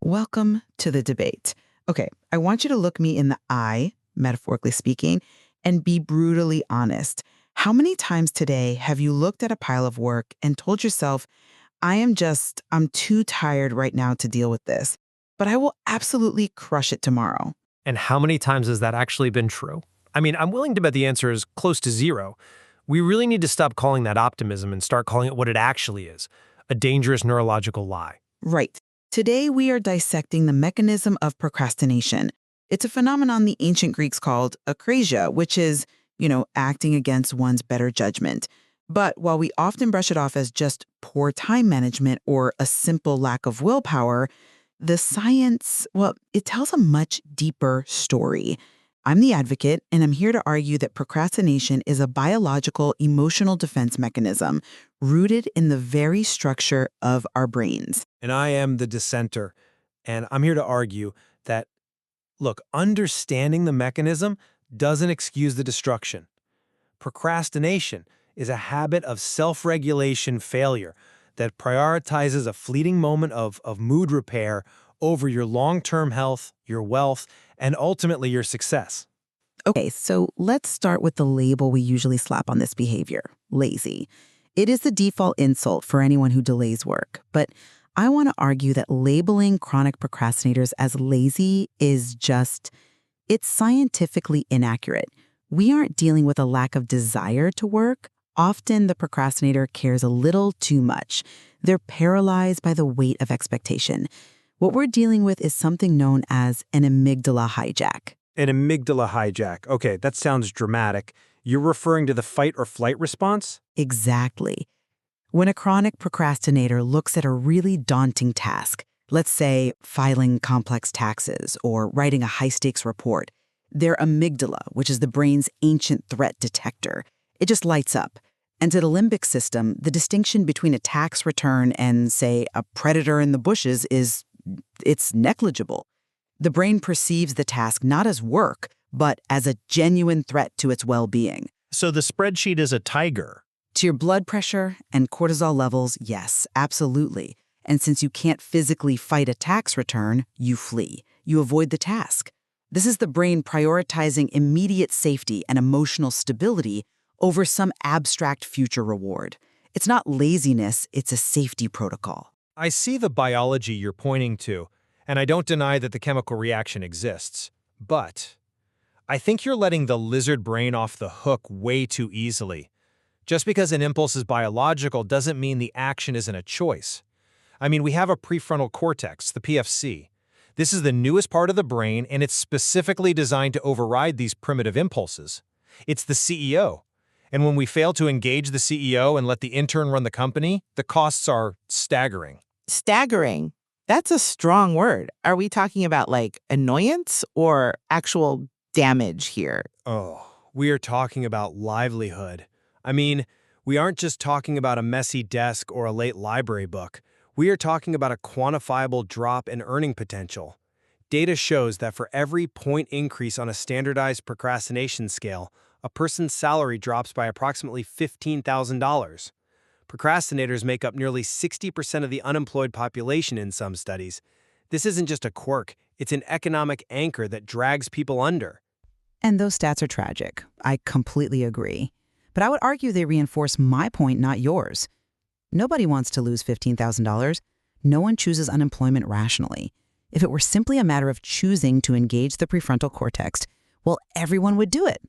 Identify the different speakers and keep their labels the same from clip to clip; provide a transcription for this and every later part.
Speaker 1: Welcome to the debate. Okay, I want you to look me in the eye, metaphorically speaking, and be brutally honest. How many times today have you looked at a pile of work and told yourself, I'm too tired right now to deal with this, but I will absolutely crush it tomorrow?
Speaker 2: And how many times has that actually been true? I'm willing to bet the answer is close to zero. We really need to stop calling that optimism and start calling it what it actually is, a dangerous neurological lie.
Speaker 1: Right. Today, we are dissecting the mechanism of procrastination. It's a phenomenon the ancient Greeks called akrasia, which is, acting against one's better judgment. But while we often brush it off as just poor time management or a simple lack of willpower, the science, well, it tells a much deeper story. I'm the advocate, and I'm here to argue that procrastination is a biological emotional defense mechanism rooted in the very structure of our brains.
Speaker 2: And I am the dissenter, and I'm here to argue that, look, understanding the mechanism doesn't excuse the destruction. Procrastination is a habit of self-regulation failure that prioritizes a fleeting moment of mood repair over your long-term health, your wealth, and ultimately your success.
Speaker 1: Okay, so let's start with the label we usually slap on this behavior, lazy. It is the default insult for anyone who delays work, but I want to argue that labeling chronic procrastinators as lazy is it's scientifically inaccurate. We aren't dealing with a lack of desire to work. Often the procrastinator cares a little too much. They're paralyzed by the weight of expectation. What we're dealing with is something known as an amygdala hijack.
Speaker 2: An amygdala hijack. Okay, that sounds dramatic. You're referring to the fight or flight response?
Speaker 1: Exactly. When a chronic procrastinator looks at a really daunting task, let's say filing complex taxes or writing a high-stakes report, their amygdala, which is the brain's ancient threat detector, it just lights up. And to the limbic system, the distinction between a tax return and, say, a predator in the bushes it's negligible. The brain perceives the task not as work, but as a genuine threat to its well-being.
Speaker 3: So the spreadsheet is a tiger.
Speaker 1: To your blood pressure and cortisol levels, yes, absolutely. And since you can't physically fight a tax return, you flee. You avoid the task. This is the brain prioritizing immediate safety and emotional stability over some abstract future reward. It's not laziness, it's a safety protocol.
Speaker 2: I see the biology you're pointing to, and I don't deny that the chemical reaction exists. But I think you're letting the lizard brain off the hook way too easily. Just because an impulse is biological doesn't mean the action isn't a choice. We have a prefrontal cortex, the PFC. This is the newest part of the brain, and it's specifically designed to override these primitive impulses. It's the CEO. And when we fail to engage the CEO and let the intern run the company, the costs are staggering.
Speaker 4: Staggering. That's a strong word. Are we talking about annoyance or actual damage here?
Speaker 2: Oh, we are talking about livelihood. We aren't just talking about a messy desk or a late library book. We are talking about a quantifiable drop in earning potential. Data shows that for every point increase on a standardized procrastination scale, a person's salary drops by approximately $15,000. Procrastinators make up nearly 60% of the unemployed population in some studies. This isn't just a quirk, it's an economic anchor that drags people under.
Speaker 1: And those stats are tragic. I completely agree. But I would argue they reinforce my point, not yours. Nobody wants to lose $15,000. No one chooses unemployment rationally. If it were simply a matter of choosing to engage the prefrontal cortex, well, everyone would do it.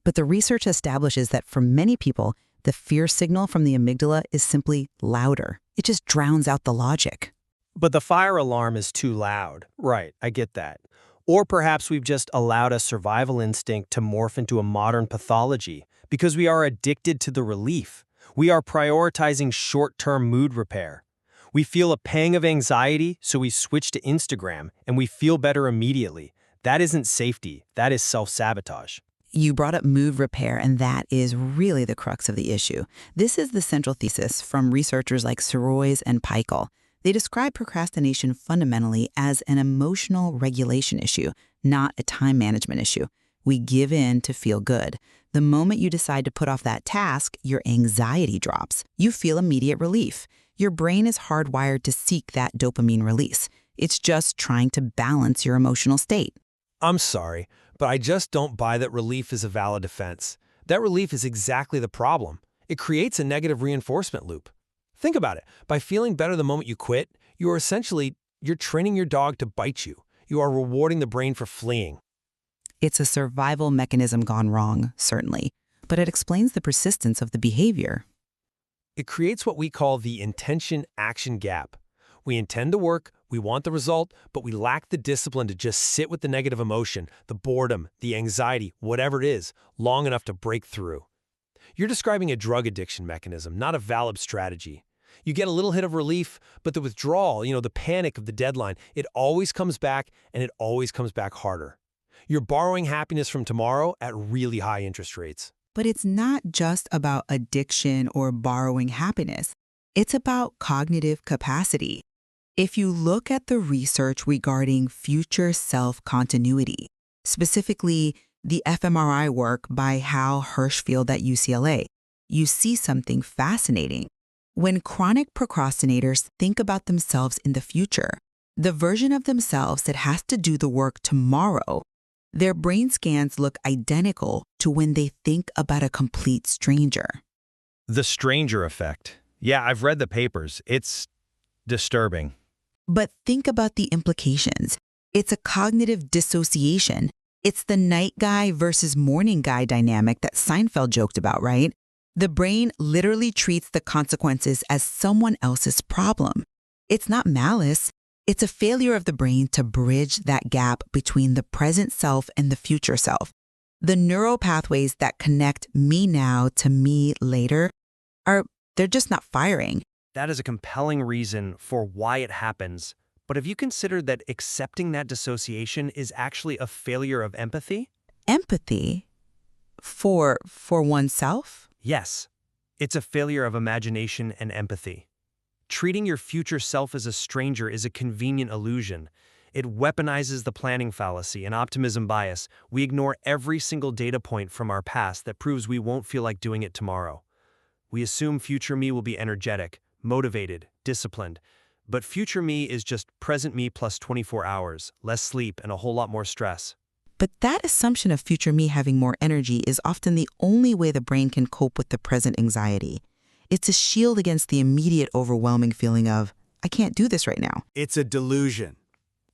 Speaker 1: But the research establishes that for many people, the fear signal from the amygdala is simply louder. It just drowns out the logic.
Speaker 2: But the fire alarm is too loud. Right, I get that. Or perhaps we've just allowed a survival instinct to morph into a modern pathology because we are addicted to the relief. We are prioritizing short-term mood repair. We feel a pang of anxiety, so we switch to Instagram, and we feel better immediately. That isn't safety, that is self-sabotage.
Speaker 1: You brought up mood repair, and that is really the crux of the issue. This is the central thesis from researchers like Sorois and Peichel. They describe procrastination fundamentally as an emotional regulation issue, not a time management issue. We give in to feel good. The moment you decide to put off that task, your anxiety drops. You feel immediate relief. Your brain is hardwired to seek that dopamine release. It's just trying to balance your emotional state.
Speaker 2: I'm sorry, but I just don't buy that relief is a valid defense. That relief is exactly the problem. It creates a negative reinforcement loop. Think about it. By feeling better the moment you quit, you're training your dog to bite you. You are rewarding the brain for fleeing.
Speaker 1: It's a survival mechanism gone wrong, certainly, but it explains the persistence of the behavior.
Speaker 2: It creates what we call the intention-action gap. We intend to work, we want the result, but we lack the discipline to just sit with the negative emotion, the boredom, the anxiety, whatever it is, long enough to break through. You're describing a drug addiction mechanism, not a valid strategy. You get a little hit of relief, but the withdrawal, the panic of the deadline, it always comes back, and it always comes back harder. You're borrowing happiness from tomorrow at really high interest rates.
Speaker 1: But it's not just about addiction or borrowing happiness. It's about cognitive capacity. If you look at the research regarding future self-continuity, specifically the fMRI work by Hal Hirschfield at UCLA, you see something fascinating. When chronic procrastinators think about themselves in the future, the version of themselves that has to do the work tomorrow, their brain scans look identical to when they think about a complete stranger.
Speaker 3: The stranger effect. Yeah, I've read the papers. It's disturbing.
Speaker 1: But think about the implications. It's a cognitive dissociation. It's the night guy versus morning guy dynamic that Seinfeld joked about, right? The brain literally treats the consequences as someone else's problem. It's not malice. It's a failure of the brain to bridge that gap between the present self and the future self. The neural pathways that connect me now to me later they're just not firing.
Speaker 3: That is a compelling reason for why it happens. But have you considered that accepting that dissociation is actually a failure of empathy?
Speaker 1: Empathy? For oneself?
Speaker 3: Yes. It's a failure of imagination and empathy. Treating your future self as a stranger is a convenient illusion. It weaponizes the planning fallacy and optimism bias. We ignore every single data point from our past that proves we won't feel like doing it tomorrow. We assume future me will be energetic, motivated, disciplined. But future me is just present me plus 24 hours, less sleep, and a whole lot more stress.
Speaker 1: But that assumption of future me having more energy is often the only way the brain can cope with the present anxiety. It's a shield against the immediate overwhelming feeling of, I can't do this right now.
Speaker 5: It's a delusion.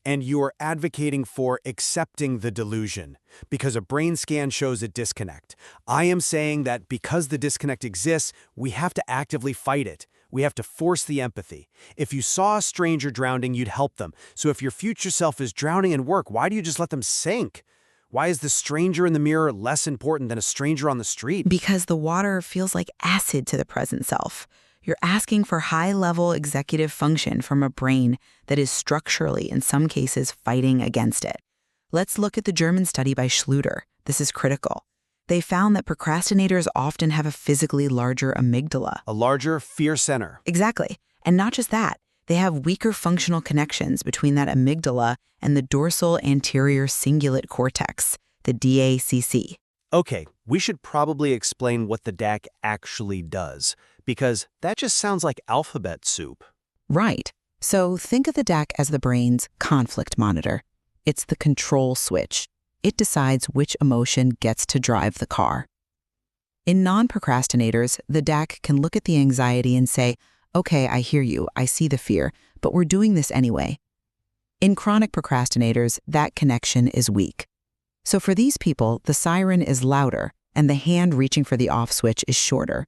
Speaker 5: And you are advocating for accepting the delusion because a brain scan shows a disconnect. I am saying that because the disconnect exists, we have to actively fight it. We have to force the empathy. If you saw a stranger drowning, you'd help them. So if your future self is drowning in work, why do you just let them sink? Why is the stranger in the mirror less important than a stranger on the street?
Speaker 1: Because the water feels like acid to the present self. You're asking for high-level executive function from a brain that is structurally, in some cases, fighting against it. Let's look at the German study by Schluter. This is critical. They found that procrastinators often have a physically larger amygdala.
Speaker 5: A larger fear center.
Speaker 1: Exactly. And not just that. They have weaker functional connections between that amygdala and the dorsal anterior cingulate cortex, the DACC.
Speaker 5: Okay, we should probably explain what the DAC actually does, because that just sounds like alphabet soup.
Speaker 1: Right. So think of the DAC as the brain's conflict monitor. It's the control switch. It decides which emotion gets to drive the car. In non-procrastinators, the DAC can look at the anxiety and say, okay, I hear you, I see the fear, but we're doing this anyway. In chronic procrastinators, that connection is weak. So for these people, the siren is louder and the hand reaching for the off switch is shorter.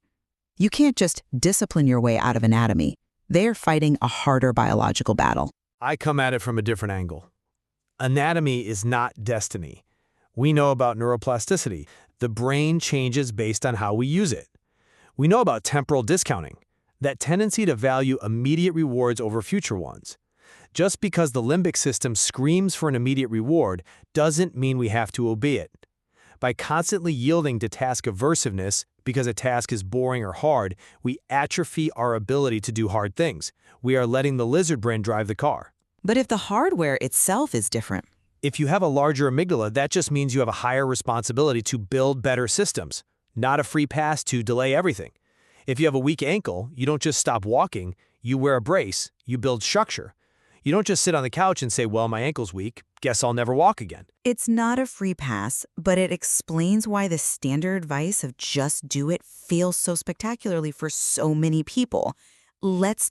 Speaker 1: You can't just discipline your way out of anatomy. They're fighting a harder biological battle.
Speaker 5: I come at it from a different angle. Anatomy is not destiny. We know about neuroplasticity. The brain changes based on how we use it. We know about temporal discounting, that tendency to value immediate rewards over future ones. Just because the limbic system screams for an immediate reward doesn't mean we have to obey it. By constantly yielding to task aversiveness because a task is boring or hard, we atrophy our ability to do hard things. We are letting the lizard brain drive the car.
Speaker 1: But if the hardware itself is different?
Speaker 5: If you have a larger amygdala, that just means you have a higher responsibility to build better systems, not a free pass to delay everything. If you have a weak ankle, you don't just stop walking, you wear a brace, you build structure. You don't just sit on the couch and say, well, my ankle's weak, guess I'll never walk again.
Speaker 6: It's not a free pass, but it explains why the standard advice of just do it fails so spectacularly for so many people. Let's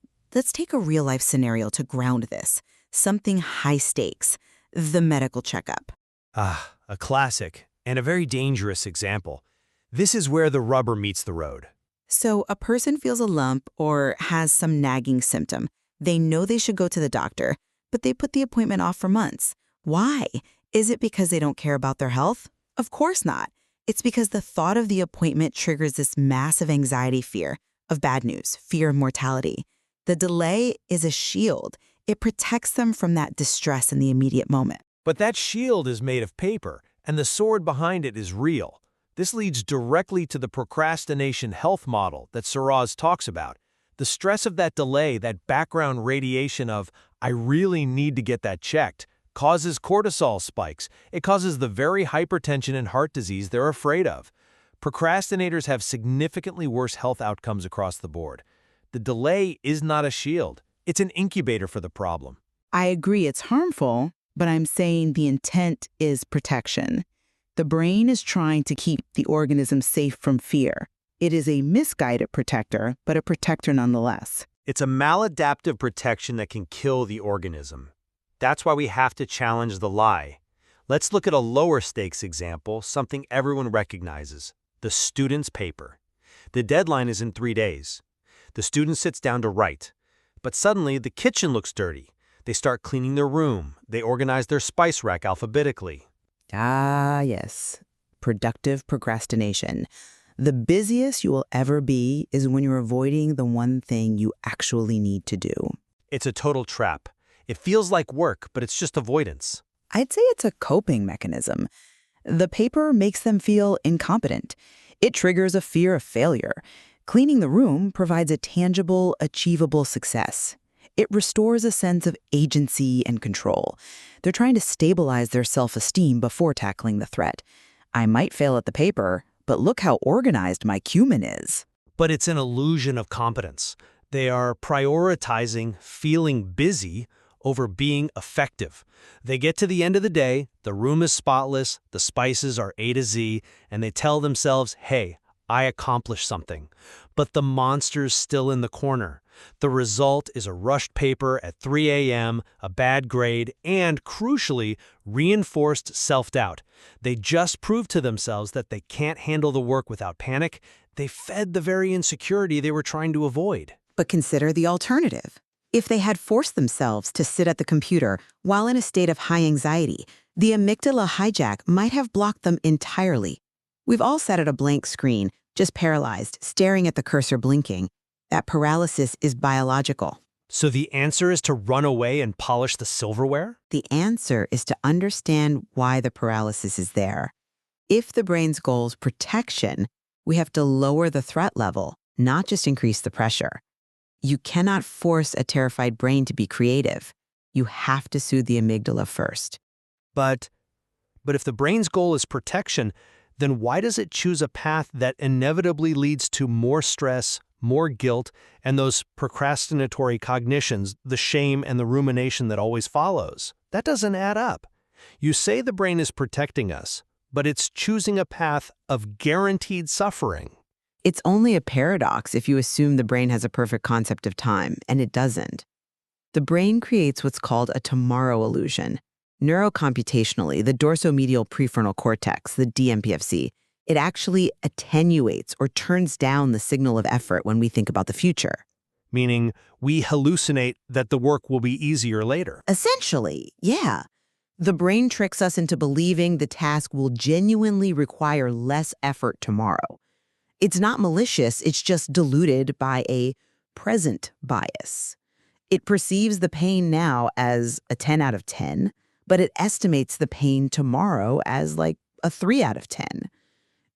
Speaker 6: take a real-life scenario to ground this. Something high stakes, the medical checkup.
Speaker 5: Ah, a classic and a very dangerous example. This is where the rubber meets the road.
Speaker 6: So a person feels a lump or has some nagging symptom. They know they should go to the doctor, but they put the appointment off for months. Why? Is it because they don't care about their health? Of course not. It's because the thought of the appointment triggers this massive anxiety fear of bad news, fear of mortality. The delay is a shield. It protects them from that distress in the immediate moment.
Speaker 5: But that shield is made of paper, and the sword behind it is real. This leads directly to the procrastination health model that Saraz talks about. The stress of that delay, that background radiation of, I really need to get that checked, causes cortisol spikes. It causes the very hypertension and heart disease they're afraid of. Procrastinators have significantly worse health outcomes across the board. The delay is not a shield. It's an incubator for the problem.
Speaker 1: I agree it's harmful, but I'm saying the intent is protection. The brain is trying to keep the organism safe from fear. It is a misguided protector, but a protector nonetheless.
Speaker 5: It's a maladaptive protection that can kill the organism. That's why we have to challenge the lie. Let's look at a lower stakes example, something everyone recognizes, the student's paper. The deadline is in 3 days. The student sits down to write, but suddenly the kitchen looks dirty. They start cleaning their room. They organize their spice rack alphabetically.
Speaker 1: Ah, yes. Productive procrastination. The busiest you will ever be is when you're avoiding the one thing you actually need to do.
Speaker 5: It's a total trap. It feels like work, but it's just avoidance.
Speaker 1: I'd say it's a coping mechanism. The paper makes them feel incompetent. It triggers a fear of failure. Cleaning the room provides a tangible, achievable success. It restores a sense of agency and control. They're trying to stabilize their self-esteem before tackling the threat. I might fail at the paper, but look how organized my cumin is.
Speaker 5: But it's an illusion of competence. They are prioritizing feeling busy over being effective. They get to the end of the day, the room is spotless, the spices are A to Z, and they tell themselves, hey, I accomplished something. But the monster's still in the corner. The result is a rushed paper at 3 a.m., a bad grade, and, crucially, reinforced self-doubt. They just proved to themselves that they can't handle the work without panic. They fed the very insecurity they were trying to avoid.
Speaker 6: But consider the alternative. If they had forced themselves to sit at the computer while in a state of high anxiety, the amygdala hijack might have blocked them entirely. We've all sat at a blank screen, just paralyzed, staring at the cursor blinking. That paralysis is biological.
Speaker 5: So the answer is to run away and polish the silverware?
Speaker 6: The answer is to understand why the paralysis is there. If the brain's goal is protection, we have to lower the threat level, not just increase the pressure. You cannot force a terrified brain to be creative. You have to soothe the amygdala first.
Speaker 5: But if the brain's goal is protection, then why does it choose a path that inevitably leads to more stress, more guilt, and those procrastinatory cognitions, the shame and the rumination that always follows? That doesn't add up. You say the brain is protecting us, but it's choosing a path of guaranteed suffering.
Speaker 6: It's only a paradox if you assume the brain has a perfect concept of time, and it doesn't. The brain creates what's called a tomorrow illusion. Neurocomputationally, the dorsomedial prefrontal cortex, the DMPFC, it actually attenuates or turns down the signal of effort when we think about the future.
Speaker 5: Meaning, we hallucinate that the work will be easier later.
Speaker 6: Essentially, yeah. The brain tricks us into believing the task will genuinely require less effort tomorrow. It's not malicious, it's just diluted by a present bias. It perceives the pain now as a 10 out of 10, but it estimates the pain tomorrow as like a 3 out of 10.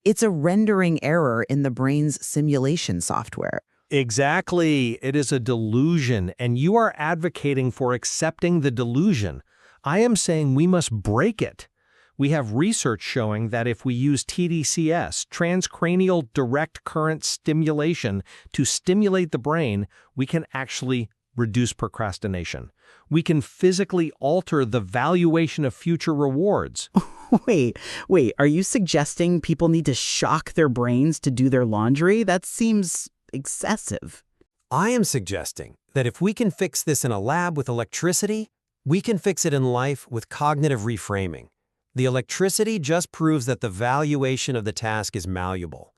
Speaker 6: It's a rendering error in the brain's simulation software.
Speaker 5: Exactly. It is a delusion, and you are advocating for accepting the delusion. I am saying we must break it. We have research showing that if we use TDCS, transcranial direct current stimulation, to stimulate the brain, we can actually
Speaker 3: reduce procrastination. We can physically alter the valuation of future rewards.
Speaker 4: Wait, are you suggesting people need to shock their brains to do their laundry? That seems excessive.
Speaker 5: I am suggesting that if we can fix this in a lab with electricity, we can fix it in life with cognitive reframing. The electricity just proves that the valuation of the task is malleable.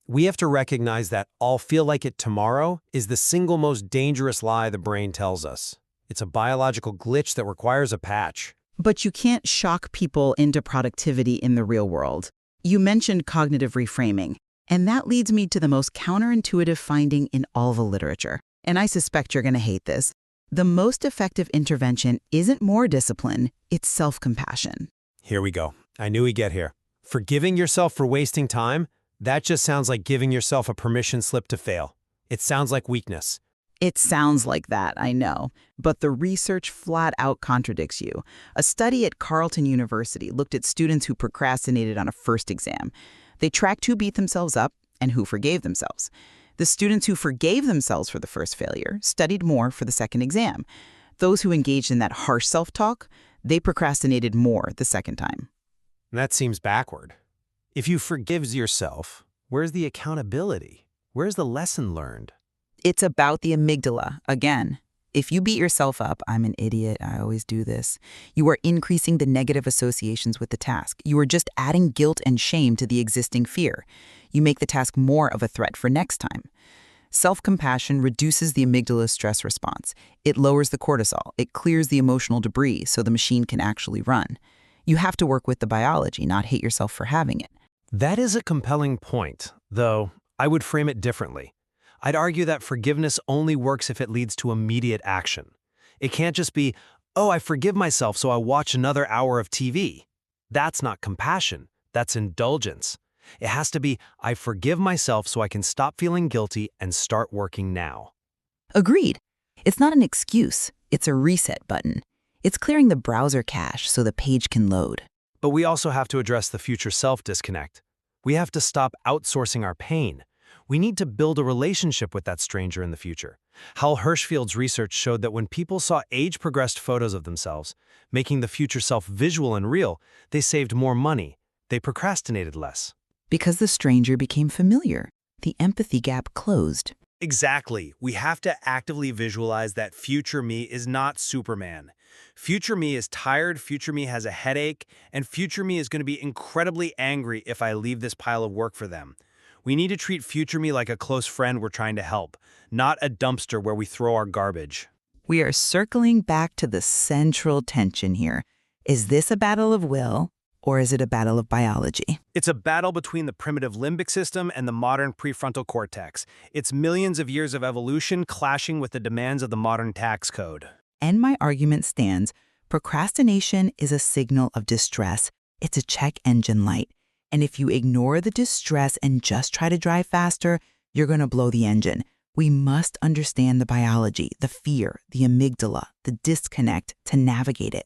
Speaker 5: We have to recognize that "I'll feel like it tomorrow" is the single most dangerous lie the brain tells us. It's a biological glitch that requires a patch.
Speaker 4: But you can't shock people into productivity in the real world. You mentioned cognitive reframing, and that leads me to the most counterintuitive finding in all the literature. And I suspect you're going to hate this. The most effective intervention isn't more discipline, it's self-compassion.
Speaker 5: Here we go. I knew we'd get here. Forgiving yourself for wasting time? That just sounds like giving yourself a permission slip to fail. It sounds like weakness.
Speaker 4: It sounds like that, I know, but the research flat out contradicts you. A study at Carleton University looked at students who procrastinated on a first exam. They tracked who beat themselves up and who forgave themselves. The students who forgave themselves for the first failure studied more for the second exam. Those who engaged in that harsh self-talk, they procrastinated more the second time.
Speaker 5: That seems backward. If you forgive yourself, where's the accountability? Where's the lesson learned?
Speaker 1: It's about the amygdala, again. If you beat yourself up, "I'm an idiot, I always do this," you are increasing the negative associations with the task. You are just adding guilt and shame to the existing fear. You make the task more of a threat for next time. Self-compassion reduces the amygdala's stress response. It lowers the cortisol. It clears the emotional debris so the machine can actually run. You have to work with the biology, not hate yourself for having it.
Speaker 5: That is a compelling point, though I would frame it differently. I'd argue that forgiveness only works if it leads to immediate action. It can't just be, "Oh, I forgive myself so I'll watch another hour of TV." That's not compassion. That's indulgence. It has to be, "I forgive myself so I can stop feeling guilty and start working now."
Speaker 1: Agreed. It's not an excuse. It's a reset button. It's clearing the browser cache so the page can load.
Speaker 5: But we also have to address the future self disconnect. We have to stop outsourcing our pain. We need to build a relationship with that stranger in the future. Hal Hershfield's research showed that when people saw age-progressed photos of themselves, making the future self visual and real, they saved more money. They procrastinated less.
Speaker 1: Because the stranger became familiar. The empathy gap closed.
Speaker 3: Exactly. We have to actively visualize that future me is not Superman. Future me is tired, future me has a headache, and future me is going to be incredibly angry if I leave this pile of work for them. We need to treat future me like a close friend we're trying to help, not a dumpster where we throw our garbage.
Speaker 1: We are circling back to the central tension here. Is this a battle of will, or is it a battle of biology?
Speaker 3: It's a battle between the primitive limbic system and the modern prefrontal cortex. It's millions of years of evolution clashing with the demands of the modern tax code.
Speaker 1: And my argument stands. Procrastination is a signal of distress. It's a check engine light. And if you ignore the distress and just try to drive faster, you're going to blow the engine. We must understand the biology, the fear, the amygdala, the disconnect to navigate it.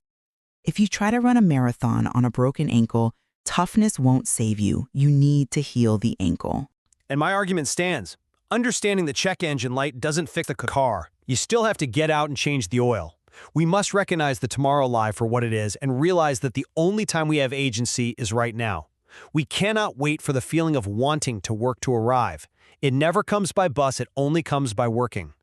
Speaker 1: If you try to run a marathon on a broken ankle, toughness won't save you. You need to heal the ankle.
Speaker 3: And my argument stands. Understanding the check engine light doesn't fix the car. You still have to get out and change the oil. We must recognize the tomorrow lie for what it is and realize that the only time we have agency is right now. We cannot wait for the feeling of wanting to work to arrive. It never comes by bus, it only comes by working.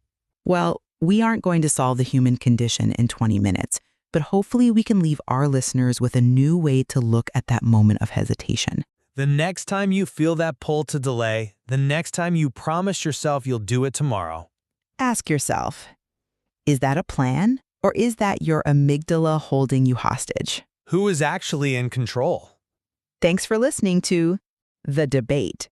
Speaker 1: Well, we aren't going to solve the human condition in 20 minutes, but hopefully we can leave our listeners with a new way to look at that moment of hesitation.
Speaker 2: The next time you feel that pull to delay, the next time you promise yourself you'll do it tomorrow,
Speaker 1: Ask yourself, is that a plan, or is that your amygdala holding you hostage?
Speaker 2: who is actually in control?
Speaker 1: Thanks for listening to The Debate.